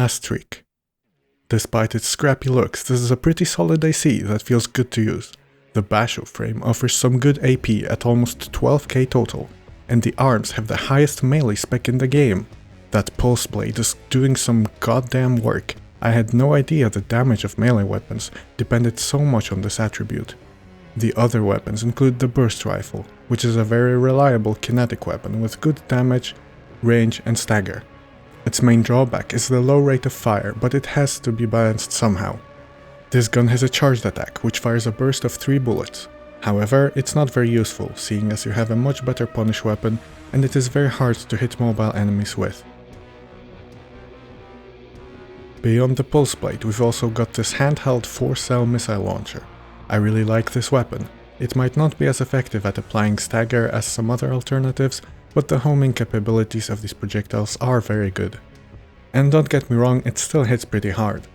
Astghik. Despite its scrappy looks, this is a pretty solid AC that feels good to use. The Basho frame offers some good AP at almost 12k total, and the arms have the highest melee spec in the game. That pulse blade is doing some goddamn work. I had no idea the damage of melee weapons depended so much on this attribute. The other weapons include the burst rifle, which is a very reliable kinetic weapon with good damage, range and stagger. Its main drawback is the low rate of fire, but it has to be balanced somehow. This gun has a charged attack, which fires a burst of 3 bullets. However, it's not very useful, seeing as you have a much better punish weapon and it is very hard to hit mobile enemies with. Beyond the pulse blade, we've also got this handheld 4-cell missile launcher. I really like this weapon. It might not be as effective at applying stagger as some other alternatives, but the homing capabilities of these projectiles are very good. And don't get me wrong, it still hits pretty hard.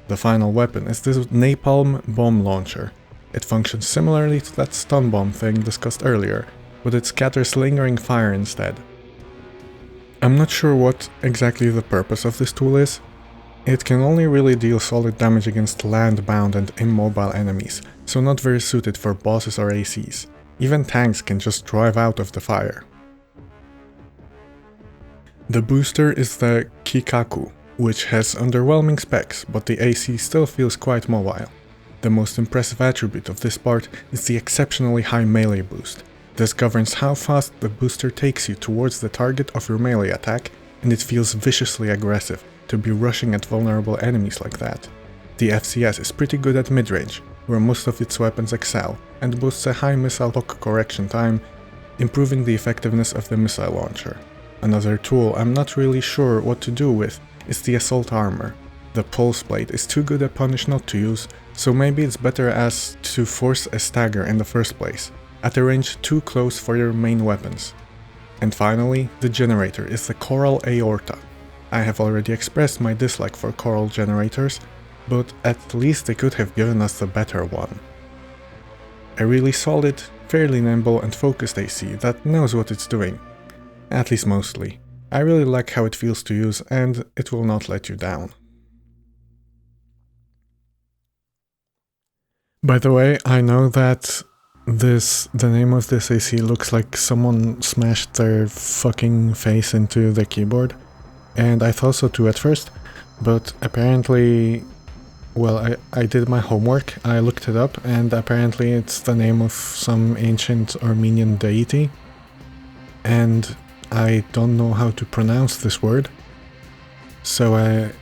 The final weapon is this napalm bomb launcher. It functions similarly to that stun bomb thing discussed earlier, but it scatters lingering fire instead. I'm not sure what exactly the purpose of this tool is. It can only really deal solid damage against land-bound and immobile enemies, so not very suited for bosses or ACs. Even tanks can just drive out of the fire. The booster is the Kikaku, which has underwhelming specs, but the AC still feels quite mobile. The most impressive attribute of this part is the exceptionally high melee boost. This governs how fast the booster takes you towards the target of your melee attack, and it feels viciously aggressive to be rushing at vulnerable enemies like that. The FCS is pretty good at mid-range, where most of its weapons excel, and boasts a high missile lock correction time, improving the effectiveness of the missile launcher. Another tool I'm not really sure what to do with is the assault armor. The pulse blade is too good a punish not to use, so maybe it's better as to force a stagger in the first place, at a range too close for your main weapons. And finally, the generator is the Coral Aorta. I have already expressed my dislike for coral generators, but at least they could have given us the better one. A really solid, fairly nimble and focused AC that knows what it's doing. At least mostly. I really like how it feels to use and it will not let you down. By the way, I know that the name of this AC looks like someone smashed their fucking face into the keyboard. And I thought so too at first, but apparently, well, I did my homework, I looked it up, and apparently it's the name of some ancient Armenian deity. And I don't know how to pronounce this word. So I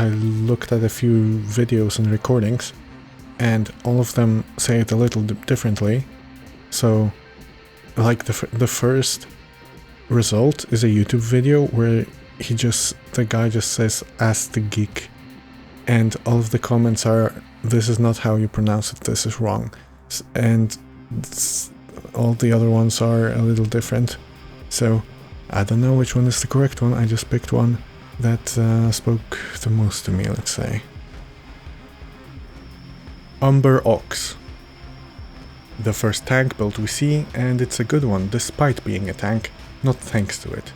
looked at a few videos and recordings, and all of them say it a little differently. So, like the first result is a YouTube video where the guy just says Astghik, and all of the comments are, this is not how you pronounce it, this is wrong, and all the other ones are a little different. So I don't know which one is the correct one, I just picked one that spoke the most to me, let's say. Umber Ox. The first tank build we see, and it's a good one despite being a tank, not thanks to it.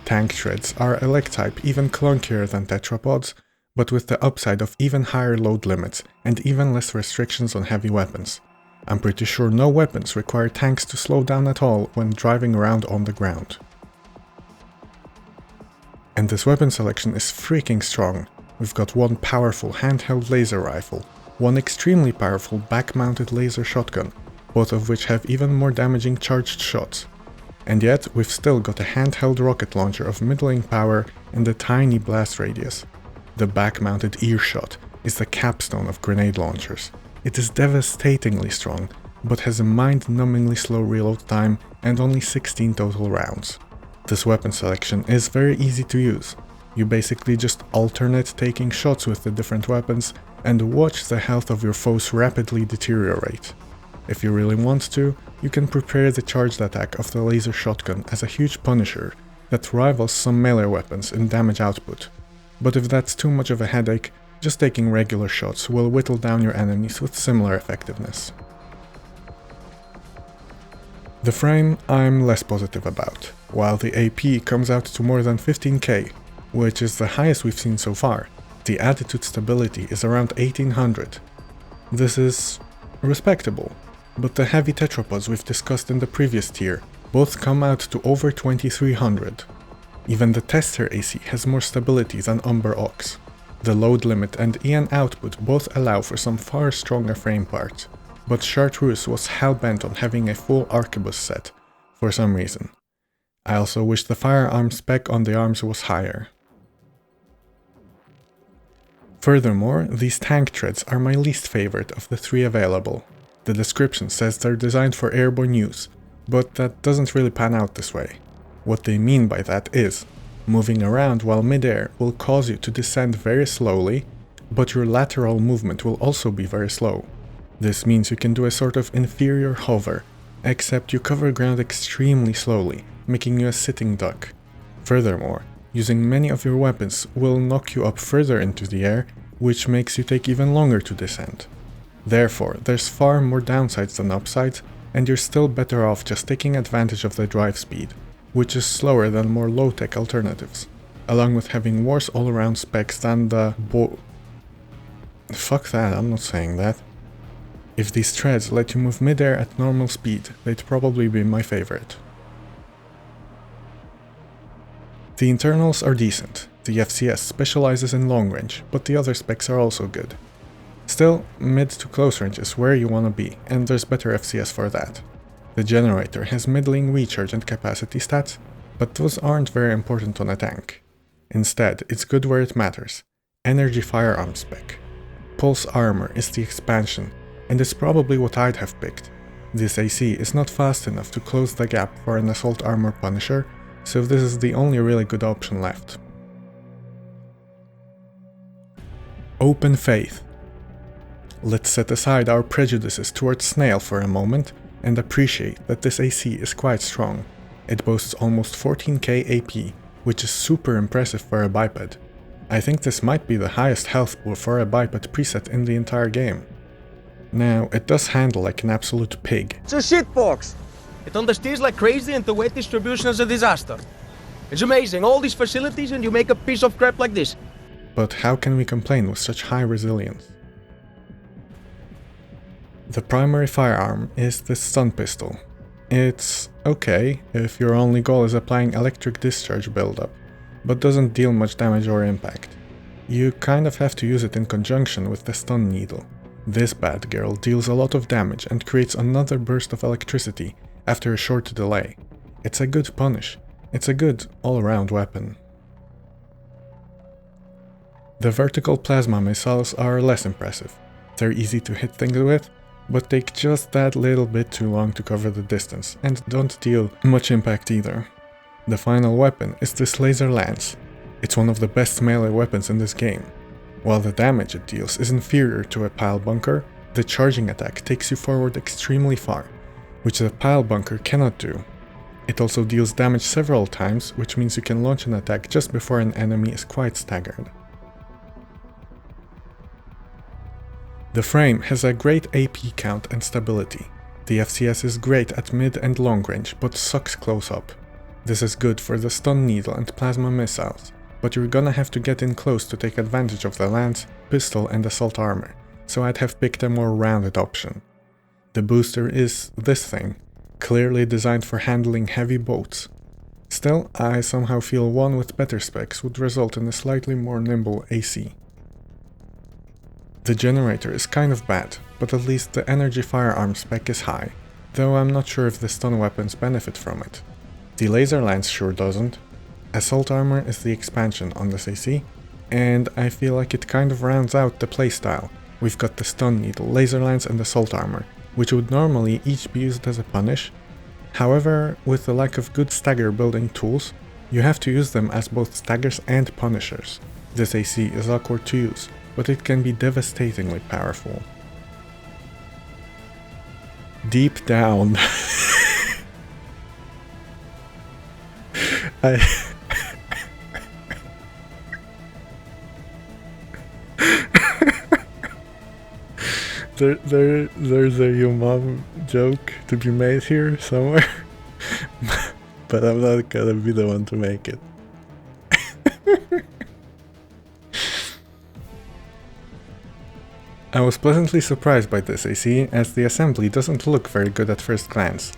Tank treads are elect-type even clunkier than tetrapods, but with the upside of even higher load limits and even less restrictions on heavy weapons. I'm pretty sure no weapons require tanks to slow down at all when driving around on the ground. And this weapon selection is freaking strong. We've got one powerful handheld laser rifle, one extremely powerful back-mounted laser shotgun, both of which have even more damaging charged shots. And yet, we've still got a handheld rocket launcher of middling power and a tiny blast radius. The back-mounted earshot is the capstone of grenade launchers. It is devastatingly strong, but has a mind-numbingly slow reload time and only 16 total rounds. This weapon selection is very easy to use. You basically just alternate taking shots with the different weapons and watch the health of your foes rapidly deteriorate. If you really want to, you can prepare the charged attack of the laser shotgun as a huge punisher that rivals some melee weapons in damage output. But if that's too much of a headache, just taking regular shots will whittle down your enemies with similar effectiveness. The frame I'm less positive about. While the AP comes out to more than 15k, which is the highest we've seen so far. The attitude stability is around 1800. This is respectable, but the heavy tetrapods we've discussed in the previous tier both come out to over 2300. Even the tester AC has more stability than Umber Ox. The load limit and EN output both allow for some far stronger frame parts, but Chartreuse was hell-bent on having a full arquebus set, for some reason. I also wish the firearm spec on the arms was higher. Furthermore, these tank treads are my least favorite of the three available. The description says they're designed for airborne use, but that doesn't really pan out this way. What they mean by that is, moving around while midair will cause you to descend very slowly, but your lateral movement will also be very slow. This means you can do a sort of inferior hover, except you cover ground extremely slowly, making you a sitting duck. Furthermore, using many of your weapons will knock you up further into the air, which makes you take even longer to descend. Therefore, there's far more downsides than upsides, and you're still better off just taking advantage of the drive speed, which is slower than more low-tech alternatives, along with having worse all-around specs than the Fuck that, I'm not saying that. If these treads let you move midair at normal speed, they'd probably be my favorite. The internals are decent. The FCS specializes in long range, but the other specs are also good. Still, mid to close range is where you wanna be, and there's better FCS for that. The generator has middling recharge and capacity stats, but those aren't very important on a tank. Instead, it's good where it matters. Energy firearm spec. Pulse armor is the expansion, and it's probably what I'd have picked. This AC is not fast enough to close the gap for an assault armor punisher, so this is the only really good option left. Open faith. Let's set aside our prejudices towards Snail for a moment and appreciate that this AC is quite strong. It boasts almost 14k AP, which is super impressive for a biped. I think this might be the highest health pool for a biped preset in the entire game. Now, it does handle like an absolute pig. It's a shitbox! It understeers like crazy and the weight distribution is a disaster. It's amazing, all these facilities and you make a piece of crap like this. But how can we complain with such high resilience? The primary firearm is the stun pistol. It's okay if your only goal is applying electric discharge buildup, but doesn't deal much damage or impact. You kind of have to use it in conjunction with the stun needle. This bad girl deals a lot of damage and creates another burst of electricity after a short delay. It's a good punish. It's a good all-around weapon. The vertical plasma missiles are less impressive. They're easy to hit things with, but take just that little bit too long to cover the distance and don't deal much impact either. The final weapon is this laser lance. It's one of the best melee weapons in this game. While the damage it deals is inferior to a pile bunker, the charging attack takes you forward extremely far, which the pile bunker cannot do. It also deals damage several times, which means you can launch an attack just before an enemy is quite staggered. The frame has a great AP count and stability. The FCS is great at mid and long range, but sucks close up. This is good for the stun needle and plasma missiles, but you're gonna have to get in close to take advantage of the lance, pistol and assault armor, so I'd have picked a more rounded option. The booster is this thing, clearly designed for handling heavy boats. Still, I somehow feel one with better specs would result in a slightly more nimble AC. The generator is kind of bad, but at least the energy firearm spec is high, though I'm not sure if the stun weapons benefit from it. The laser lance sure doesn't. Assault armor is the expansion on this AC, and I feel like it kind of rounds out the playstyle. We've got the stun needle, laser lance and assault armor, which would normally each be used as a punish. However, with the lack of good stagger building tools, you have to use them as both staggers and punishers. This AC is awkward to use, but it can be devastatingly powerful. Deep down, there's a your mom joke to be made here somewhere, but I'm not gonna be the one to make it. I was pleasantly surprised by this AC, as the assembly doesn't look very good at first glance.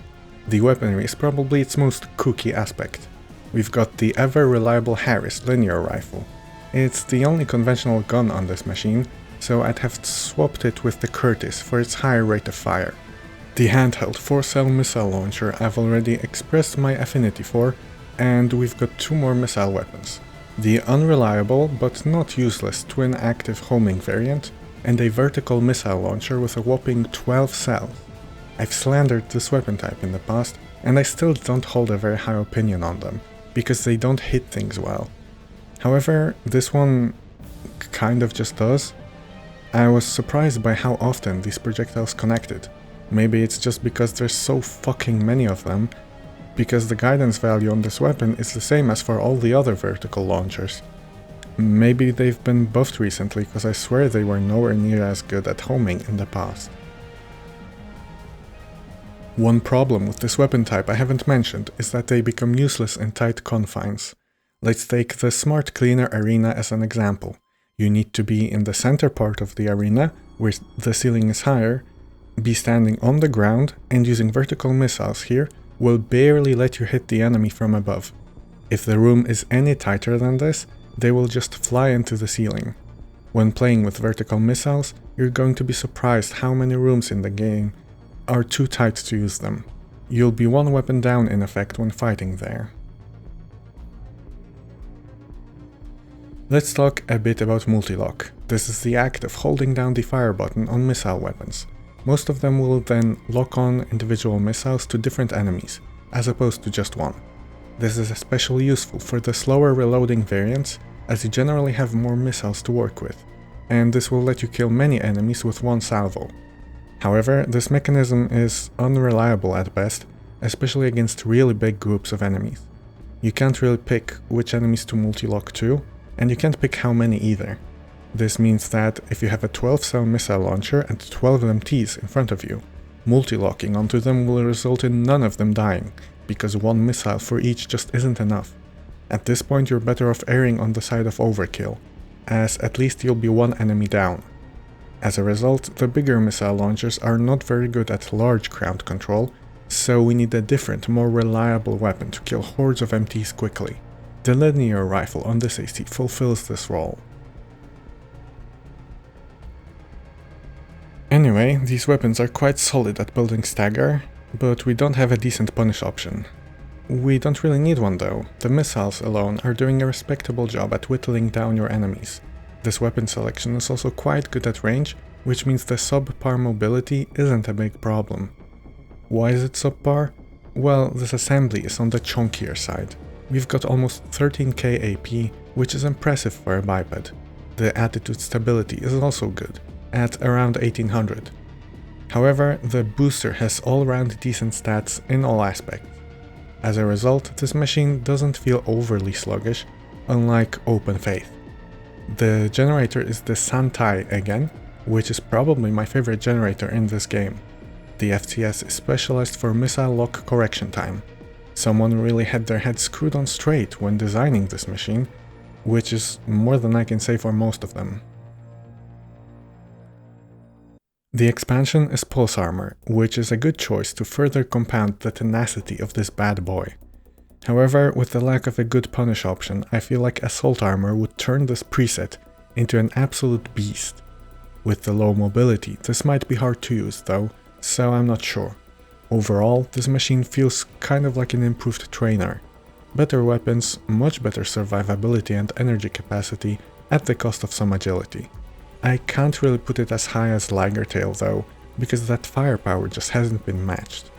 The weaponry is probably its most kooky aspect. We've got the ever-reliable Harris linear rifle. It's the only conventional gun on this machine, so I'd have swapped it with the Curtis for its higher rate of fire. The handheld 4-cell missile launcher I've already expressed my affinity for, and we've got 2 more missile weapons. The unreliable but not useless twin-active homing variant, and a vertical missile launcher with a whopping 12 cells. I've slandered this weapon type in the past, and I still don't hold a very high opinion on them, because they don't hit things well. However, this one kind of just does. I was surprised by how often these projectiles connected. Maybe it's just because there's so fucking many of them, because the guidance value on this weapon is the same as for all the other vertical launchers. Maybe they've been buffed recently, because I swear they were nowhere near as good at homing in the past. One problem with this weapon type I haven't mentioned is that they become useless in tight confines. Let's take the Smart Cleaner Arena as an example. You need to be in the center part of the arena, where the ceiling is higher, be standing on the ground, and using vertical missiles here will barely let you hit the enemy from above. If the room is any tighter than this, they will just fly into the ceiling. When playing with vertical missiles, you're going to be surprised how many rooms in the game are too tight to use them. You'll be one weapon down in effect when fighting there. Let's talk a bit about multi-lock. This is the act of holding down the fire button on missile weapons. Most of them will then lock on individual missiles to different enemies, as opposed to just one. This is especially useful for the slower reloading variants, as you generally have more missiles to work with, and this will let you kill many enemies with one salvo. However, this mechanism is unreliable at best, especially against really big groups of enemies. You can't really pick which enemies to multi-lock to, and you can't pick how many either. This means that if you have a 12-cell missile launcher and 12 MTs in front of you, multi-locking onto them will result in none of them dying, because one missile for each just isn't enough. At this point you're better off erring on the side of overkill, as at least you'll be one enemy down. As a result, the bigger missile launchers are not very good at large crowd control, so we need a different, more reliable weapon to kill hordes of MTs quickly. The linear rifle on this AC fulfills this role. Anyway, these weapons are quite solid at building stagger, but we don't have a decent punish option. We don't really need one though. The missiles alone are doing a respectable job at whittling down your enemies. This weapon selection is also quite good at range, which means the subpar mobility isn't a big problem. Why is it subpar? Well, this assembly is on the chunkier side. We've got almost 13k AP, which is impressive for a biped. The attitude stability is also good, at around 1800. However, the booster has all-round decent stats in all aspects. As a result, this machine doesn't feel overly sluggish, unlike Open Faith. The generator is the Santai again, which is probably my favorite generator in this game. The FCS is specialized for missile lock correction time. Someone really had their head screwed on straight when designing this machine, which is more than I can say for most of them. The expansion is Pulse Armor, which is a good choice to further compound the tenacity of this bad boy. However, with the lack of a good punish option, I feel like Assault Armor would turn this preset into an absolute beast. With the low mobility, this might be hard to use though, so I'm not sure. Overall, this machine feels kind of like an improved trainer. Better weapons, much better survivability and energy capacity at the cost of some agility. I can't really put it as high as Liger Tail though, because that firepower just hasn't been matched.